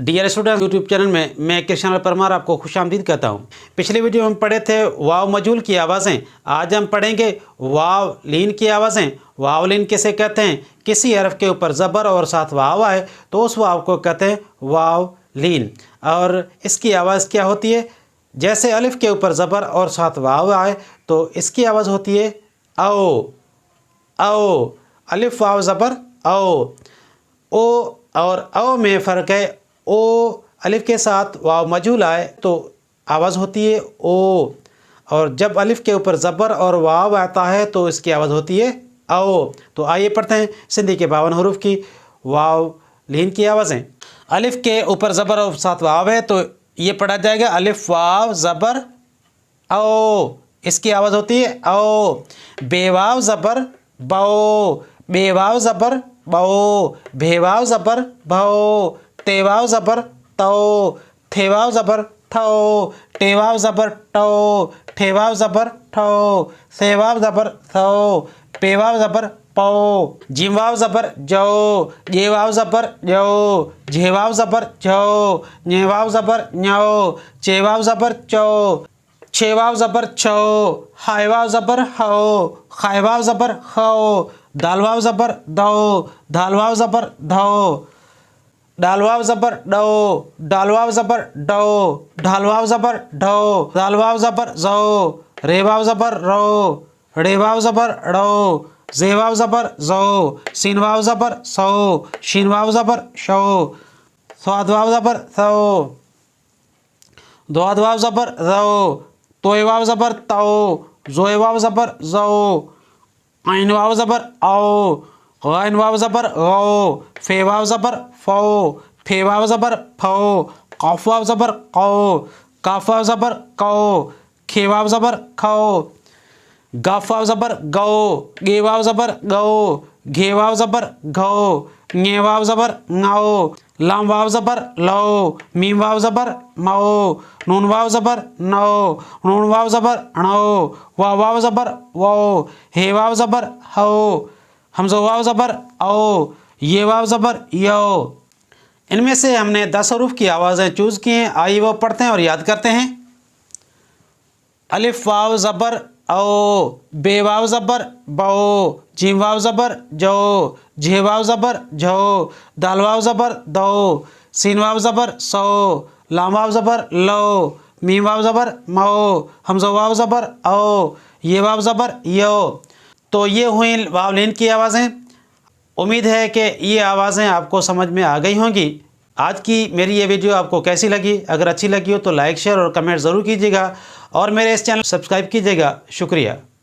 Dear student YouTube channel में मैं कृष्ण परमार आपको खुशामदीद कहता हूँ। पिछले वीडियो में हम पढ़े थे वाव मजूल की आवाज़ें। आज हम पढ़ेंगे वाव लीन की आवाज़ें। वाव लीन किसे कहते हैं? किसी हरफ के ऊपर ज़बर और साथ वाव आए तो उस वाव को कहते हैं वाव लीन। और इसकी आवाज़ क्या होती है? जैसे अलिफ के ऊपर ज़बर और साथ वाव आए तो इसकी आवाज़ होती है औ। औ अलिफ वाव ज़बर औ। ओ और औ में फ़र्क है। ओ अलिफ के साथ वाव मजूल आए तो आवाज़ होती है ओ, और जब अलिफ के ऊपर ज़बर और वाव आता है तो इसकी आवाज़ होती है औ। तो आइए पढ़ते हैं सिंधी के 52 हरूफ की वाव लीन की आवाज़ें। अलिफ के ऊपर ज़बर और साथ वाव है तो ये पढ़ा जाएगा अलिफ वाव ज़बर औ, इसकी आवाज़ होती है औ। बेवाव ज़बर बओ, बेवाव ज़बर बओ। भेवाव ज़बर भओ, तेवाव ज़बर तओ, थेवाव ज़बर ठओ, टेवाव ज़बर टओ, ठेवाव ज़बर ठओ, सेवाव ज़बर थओ, पेवाव ज़बर पओ। जिमवाव ज़बर जओ, जेवाव ज़बर जओ, झेवाव ज़बर झओ, ञेवाव ज़बर ञओ, चेवाव ज़बर चओ, छेवाव ज़बर छओ, हायवाव ज़बर हओ, खायवाव ज़बर खओ, दालवाव ज़बर दओ, धालवाव ज़बर धओ, डालवाव ज़बर डओ, डालवाव ज़बर डओ, ढालवाव ज़बर ढओ, दालवाव ज़बर ज़ओ, रेवाव ज़बर रो, रेवाव ज़बर ड़ो, ज़ेवाव ज़बर ज़ो, सीनवाव ज़बर सो, शीनवाव ज़बर शो, स्वादवाव ज़बर थो, द्वादवाव ज़बर ज़ो, तोयवाव ज़बर तओ, ज़ोयवाव ज़बर ज़ो, आइनवाव ज़बर आओ, गाइनवाव ज़बर गो, फेवाव ज़बर फो, फेवाव ज़बर फो, काफवाव ज़बर को, काफवाव ज़बर को, खेवाव ज़बर खो, गाफवाव ज़बर गो, गेवाव ज़बर गो, घेवाव ज़बर घो, ङेवाव ज़बर ङओ, लामवाव ज़बर लो, मीमवाव ज़बर मओ, नूनवाव ज़बर नो, नूनवाव ज़बर णो, वावाव ज़बर वो, हेवाव ज़बर हो, हमज़ोवाव ज़बर ओ, ये वाव ज़बर यो। इनमें से हमने 10 हरूफ की आवाज़ें चूज़ की हैं। आइए वो पढ़ते हैं और याद करते हैं। अलिफ वाव ज़बर ओ, बेवाव ज़बर बओ, जीमवाव ज़बर जो, झेवाव ज़बर झो, दालवाव ज़बर दो, सीनवाव ज़बर सो, लामवाव ज़बर लो, मीमवाव ज़बर मओ, हमज़ोवाव ज़बर ओ, ये वाव ज़बर यो। तो ये हुई वाव लीन की आवाज़ें। उम्मीद है कि ये आवाज़ें आपको समझ में आ गई होंगी। आज की मेरी ये वीडियो आपको कैसी लगी? अगर अच्छी लगी हो तो लाइक शेयर और कमेंट ज़रूर कीजिएगा और मेरे इस चैनल सब्सक्राइब कीजिएगा। शुक्रिया।